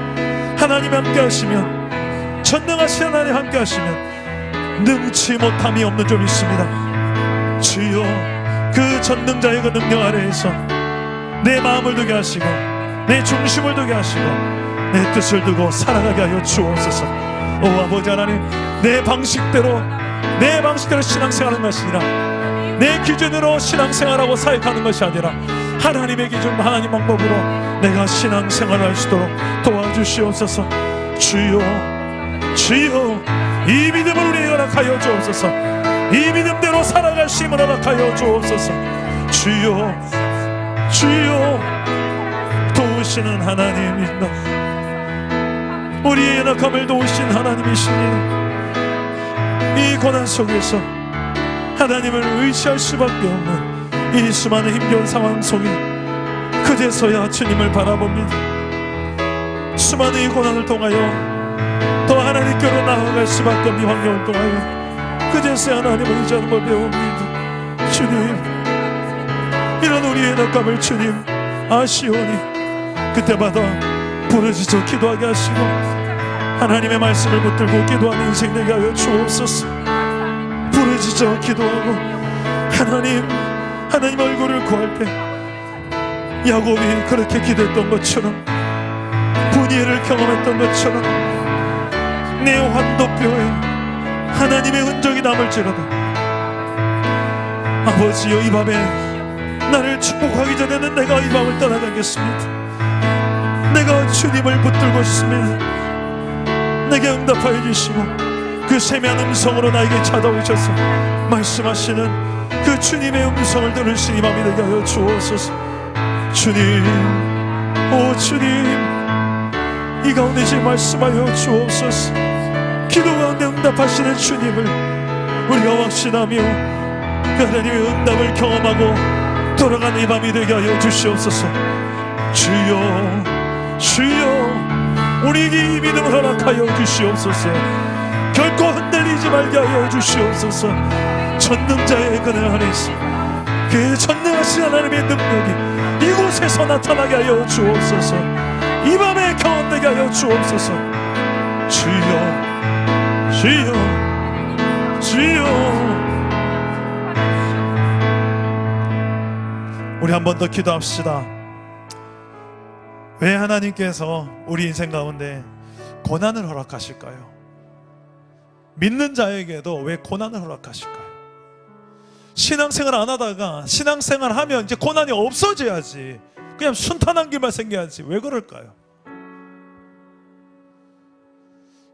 하나님 함께 하시면, 전능하신 하나님 함께 하시면 능치 못함이 없는 줄 믿습니다. 주여, 그 전능자의 그 능력 아래에서 내 마음을 두게 하시고, 내 중심을 두게 하시고, 내 뜻을 두고 살아가게 하여 주옵소서. 오 아버지 하나님, 내 방식대로 신앙생활하는 것이 아니라, 내 기준으로 신앙생활하고 사역하는 것이 아니라, 하나님의 기준, 하나님 방법으로 내가 신앙생활을 할 수 있도록 도와주시옵소서. 주여, 주여, 이 믿음을 우리에게 허락하여 주옵소서. 이 믿음대로 살아갈 수 있음을 허락하여 주옵소서. 주여, 주여, 도우시는 하나님이시다. 우리의 연약함을 도우신 하나님이시니, 이 고난 속에서 하나님을 의지할 수밖에 없는 이 수많은 힘겨운 상황 속에 그제서야 주님을 바라봅니다. 수많은 이 고난을 통하여 더 하나님께로 나아갈 수밖에 없는 환경을 통하여 그제서야 하나님을 의지하는 걸 배웁니다. 주님, 이런 우리의 연약함을 주님 아시오니 그때마다 부르짖어 기도하게 하시고, 하나님의 말씀을 붙들고 기도하는 인생 되게 하여 주옵소서. 부르짖어 기도하고 하나님 얼굴을 구할 때 야곱이 그렇게 기도했던 것처럼, 분이를 경험했던 것처럼 내 환도뼈에 하나님의 흔적이 남을지라도, 아버지여, 이 밤에 나를 축복하기 전에는 내가 이 밤을 떠나가겠습니다. 내가 주님을 붙들고 있습니다. 내게 응답하여 주시고 그 세미한 음성으로 나에게 찾아오셔서 말씀하시는 그 주님의 음성을 들으신 이 밤이 되게 하여 주옵소서. 주님, 오 주님, 이 가운데 지금 말씀하여 주옵소서. 기도 가운데 응답하시는 주님을 우리가 확신하며 그 하나님의 응답을 경험하고 돌아가는 이 밤이 되게 하여 주시옵소서. 주여, 주여, 우리에게 이 믿음을 허락하여 주시옵소서. 결코 흔들리지 말게 하여 주시옵소서. 전능자의 그늘 아래서 그 전능하신 하나님의 능력이 이곳에서 나타나게 하여 주옵소서. 이 밤에 경험되게 하여 주옵소서. 주여, 주여, 주여. 우리 한 번 더 기도합시다. 왜 하나님께서 우리 인생 가운데 고난을 허락하실까요? 믿는 자에게도 왜 고난을 허락하실까요? 신앙생활 안 하다가 신앙생활 하면 이제 고난이 없어져야지, 그냥 순탄한 길만 생겨야지, 왜 그럴까요?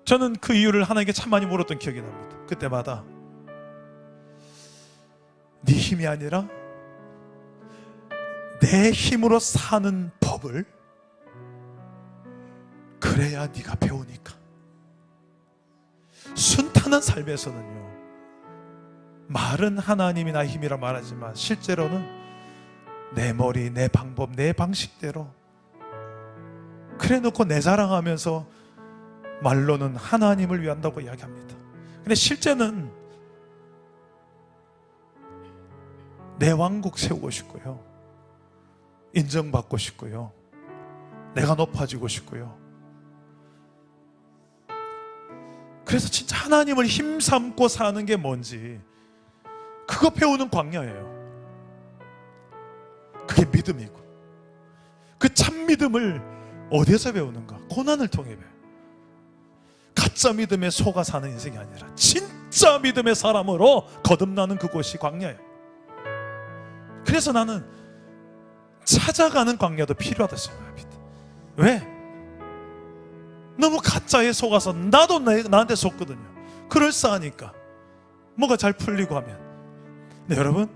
저는 그 이유를 하나님께 참 많이 물었던 기억이 납니다. 그때마다 네 힘이 아니라 내 힘으로 사는 법을 그래야 네가 배우니까. 순탄한 삶에서는요, 말은 하나님이 나의 힘이라 말하지만 실제로는 내 머리, 내 방법, 내 방식대로 그래 놓고 내 자랑하면서 말로는 하나님을 위한다고 이야기합니다. 근데 실제는 내 왕국 세우고 싶고요, 인정받고 싶고요, 내가 높아지고 싶고요. 그래서 진짜 하나님을 힘삼고 사는 게 뭔지 그거 배우는 광야예요. 그게 믿음이고, 그 참 믿음을 어디에서 배우는가? 고난을 통해 배워요. 가짜 믿음에 속아 사는 인생이 아니라 진짜 믿음의 사람으로 거듭나는 그곳이 광야예요. 그래서 나는 찾아가는 광야도 필요하다 생각합니다. 왜? 너무 가짜에 속아서 나도 나한테 속거든요. 그럴싸하니까 뭐가 잘 풀리고 하면. 네, 여러분,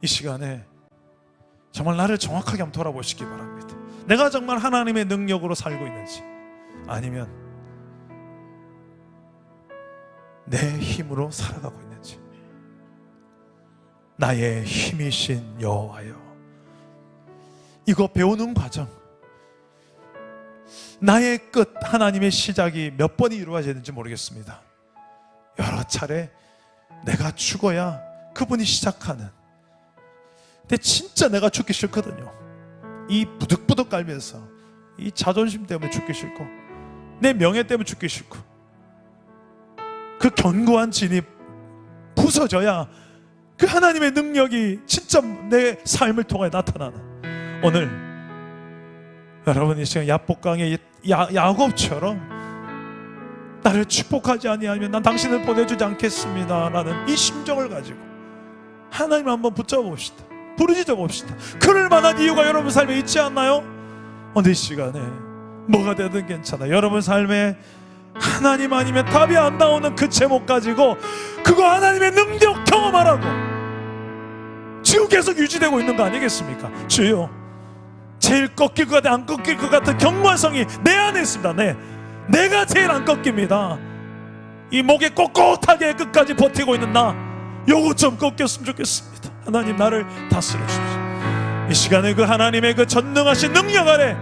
이 시간에 정말 나를 정확하게 한번 돌아보시기 바랍니다. 내가 정말 하나님의 능력으로 살고 있는지, 아니면 내 힘으로 살아가고 있는지. 나의 힘이신 여호와여, 이거 배우는 과정, 나의 끝, 하나님의 시작이 몇 번이 이루어지는지 모르겠습니다. 여러 차례 내가 죽어야 그분이 시작하는. 근데 진짜 내가 죽기 싫거든요. 이 부득부득 깔면서 이 자존심 때문에 죽기 싫고, 내 명예 때문에 죽기 싫고, 그 견고한 진이 부서져야 그 하나님의 능력이 진짜 내 삶을 통해 나타나는. 오늘 여러분, 이 시간 야복강의 야곱처럼 나를 축복하지 아니하면 난 당신을 보내주지 않겠습니다 라는 이 심정을 가지고 하나님 한번 붙잡아 봅시다. 부르짖어 봅시다. 그럴 만한 이유가 여러분 삶에 있지 않나요? 오늘 이 시간에 뭐가 되든 괜찮아. 여러분 삶에 하나님 아니면 답이 안 나오는 그 제목 가지고 그거 하나님의 능력 경험하라고 지금 계속 유지되고 있는 거 아니겠습니까? 주여, 제일 꺾일 것 같아, 안 꺾일 것 같은 경관성이 내 안에 있습니다. 내가 제일 안 꺾입니다. 이 목에 꼿꼿하게 끝까지 버티고 있는 나, 요거 좀 꺾였으면 좋겠습니다. 하나님, 나를 다스려 주십시오. 이 시간에 그 하나님의 그 전능하신 능력 아래,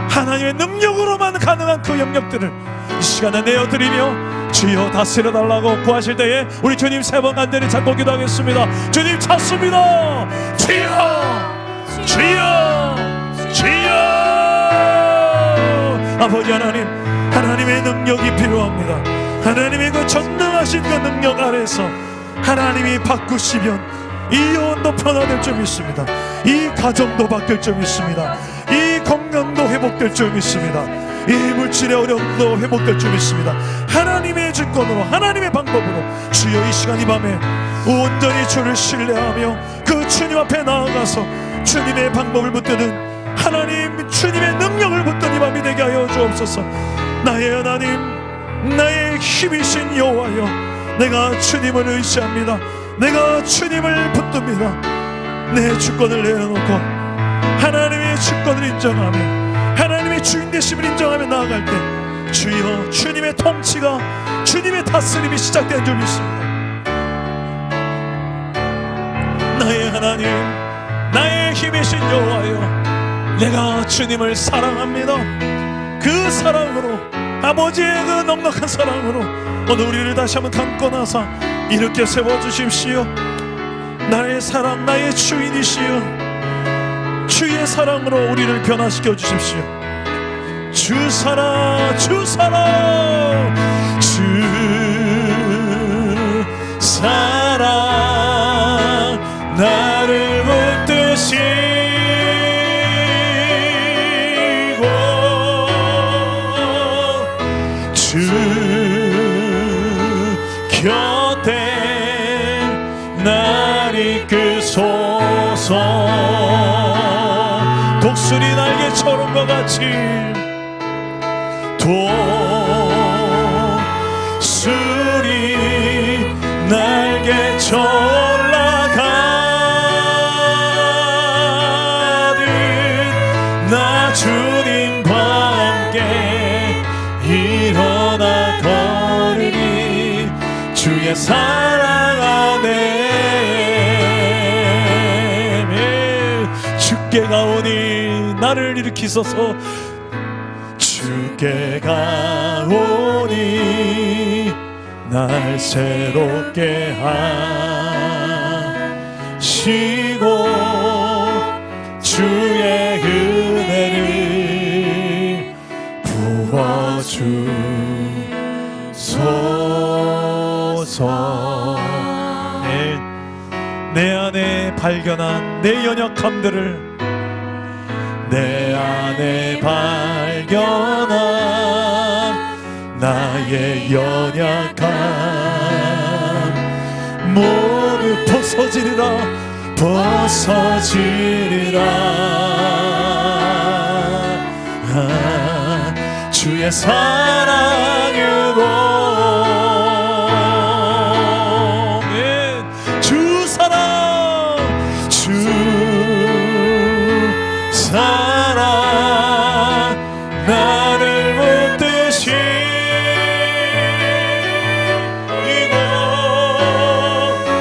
하나님의 능력으로만 가능한 그 영역들을 이 시간에 내어드리며 주여 다스려 달라고 구하실 때에 우리 주님 세 번 간절히 잡고 기도하겠습니다. 주님 찾습니다. 주여, 주여, 주여. 아버지 하나님, 하나님의 능력이 필요합니다. 하나님의 그 전능하신 그 능력 아래서 하나님이 바꾸시면 이 영혼도 변화될 줄 믿습니다. 이 가정도 바뀔 줄 믿습니다. 이 건강도 회복될 줄 믿습니다. 이 물질의 어려움도 회복될 줄 믿습니다. 하나님의 주권으로, 하나님의 방법으로 주여 이 시간 이 밤에 온전히 주를 신뢰하며 그 주님 앞에 나아가서 주님의 방법을 붙드는, 하나님 주님의 능력을 붙드는 이 밤이 되게 하여 주옵소서. 나의 하나님, 나의 힘이신 여호와여, 내가 주님을 의지합니다. 내가 주님을 붙듭니다. 내 주권을 내려놓고 하나님의 주권을 인정하며 하나님의 주인 되심을 인정하며 나아갈 때 주여, 주님의 통치가, 주님의 다스림이 시작된 줄 믿습니다. 나의 하나님, 나의 힘이신 여호와여, 내가 주님을 사랑합니다. 그 사랑으로, 아버지의 그 넉넉한 사랑으로 오늘 우리를 다시 한번 감고 나서 이렇게 세워주십시오. 나의 사랑, 나의 주인이시여, 주의 사랑으로 우리를 변화시켜 주십시오. 주 사랑, 주 사랑, 주 사랑 나를 이끄소서. 독수리 날개처럼과 같이 독수리 날개처럼 올라가듯 나 주님과 함께 일어나 걸으리. 주의 사랑 안에 주께 가오니 나를 일으키소서. 주께 가오니 날 새롭게 하시고 주의 은혜를 부어주소서. 내 안에 발견한 내 연약함들을, 내 안에 발견한 나의 연약함 모두 벗어지리라, 벗어지리라. 주의 사랑으로 주 사랑, 주 사랑 나를 붙드시고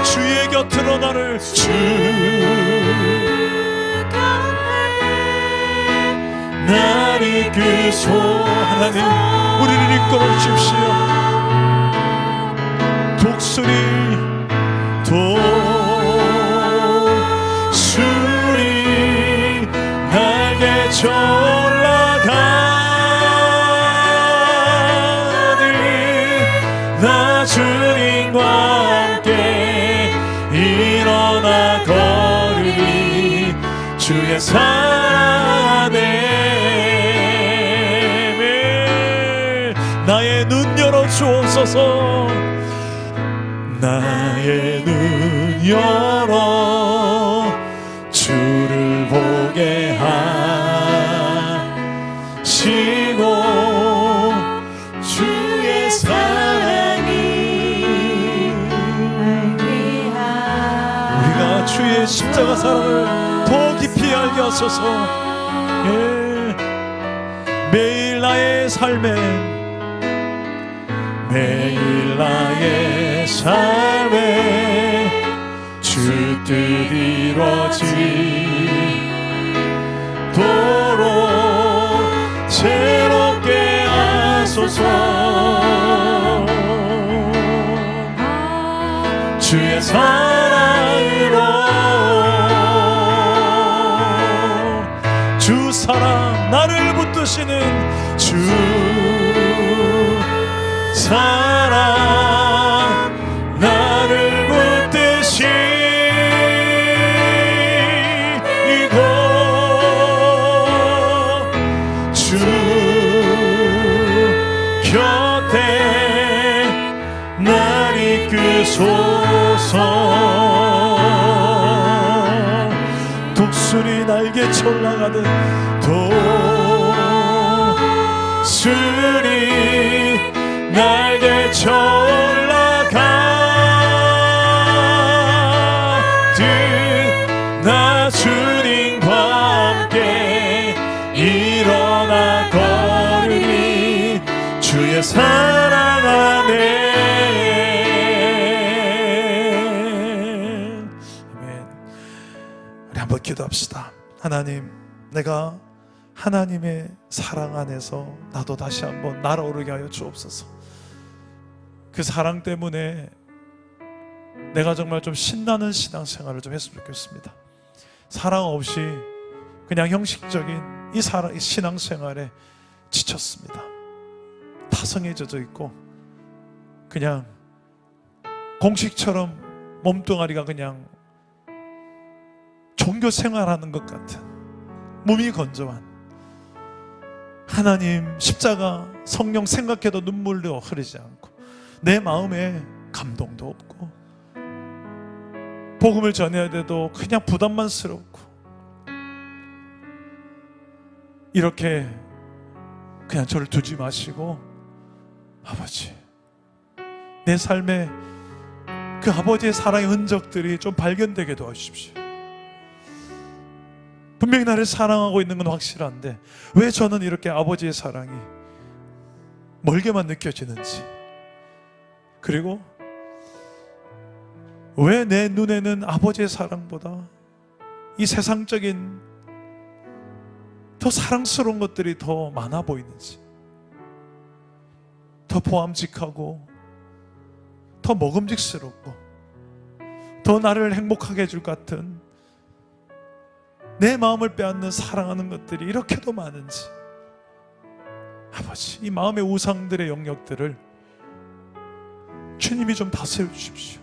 주의 곁으로 나를 날 이끄소. 하나님 우리를 이끌어 주십시오. 독수리 날개쳐 올라가듯 나 주님과 함께 일어나 걸으리. 주의 사랑 안에 나의 눈 열어 주옵소서. 나의 눈 열어 주를 보게 하시고 주의 사랑이 우리가 주의 십자가 사랑을 더 깊이 알게 하소서. 매일 나의 삶에, 매일 나의 삶에 주 뜻 이루어지도록 새롭게 하소서. 주의 사랑으로 주 사랑 나를 붙드시는 주 사랑 나를 붙드시고 주 곁에 날 이끄소서. 독수리 날개쳐 올라가듯 독수리 날개쳐 올라가듯 나 주님과 함께 일어나 걸으리. 주의 사랑 안에. 아멘. 우리 한번 기도합시다. 하나님, 내가 하나님의 사랑 안에서 나도 다시 한번 날아오르게 하여 주옵소서. 그 사랑 때문에 내가 정말 좀 신나는 신앙생활을 좀 했으면 좋겠습니다. 사랑 없이 그냥 형식적인 이 신앙생활에 지쳤습니다. 타성에 젖어 있고 그냥 공식처럼 몸뚱아리가 그냥 종교생활하는 것 같은 몸이 건조한, 하나님 십자가 성령 생각해도 눈물도 흐르지 않고 내 마음에 감동도 없고 복음을 전해야 돼도 그냥 부담만스럽고, 이렇게 그냥 저를 두지 마시고 아버지, 내 삶에 그 아버지의 사랑의 흔적들이 좀 발견되게 도와주십시오. 분명히 나를 사랑하고 있는 건 확실한데 왜 저는 이렇게 아버지의 사랑이 멀게만 느껴지는지, 그리고 왜 내 눈에는 아버지의 사랑보다 이 세상적인 더 사랑스러운 것들이 더 많아 보이는지, 더 보암직하고 더 먹음직스럽고 더 나를 행복하게 해줄 것 같은 내 마음을 빼앗는 사랑하는 것들이 이렇게도 많은지, 아버지, 이 마음의 우상들의 영역들을 주님이 좀 다스려 주십시오.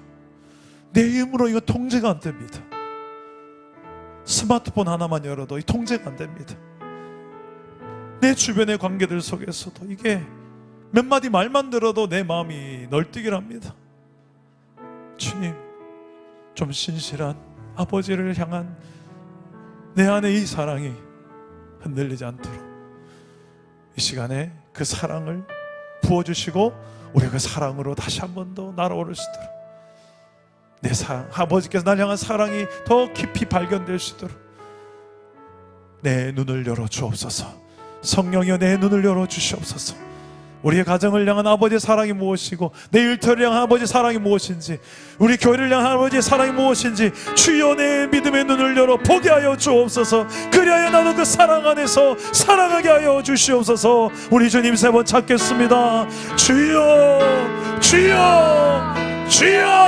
내 힘으로 이거 통제가 안 됩니다. 스마트폰 하나만 열어도 이 통제가 안 됩니다. 내 주변의 관계들 속에서도 이게 몇 마디 말만 들어도 내 마음이 널뛰기를 합니다. 주님, 좀 신실한 아버지를 향한 내 안에 이 사랑이 흔들리지 않도록 이 시간에 그 사랑을 부어주시고 우리가 그 사랑으로 다시 한 번 더 날아오를 수 있도록, 내 사랑, 아버지께서 날 향한 사랑이 더 깊이 발견될 수 있도록 내 눈을 열어 주옵소서. 성령이여, 내 눈을 열어 주시옵소서. 우리의 가정을 향한 아버지의 사랑이 무엇이고, 내 일터를 향한 아버지의 사랑이 무엇인지, 우리 교회를 향한 아버지의 사랑이 무엇인지 주여 내 믿음의 눈을 열어 보게 하여 주옵소서. 그리하여 나도 그 사랑 안에서 살아가게 하여 주시옵소서. 우리 주님 세 번 찾겠습니다. 주여, 주여, 주여.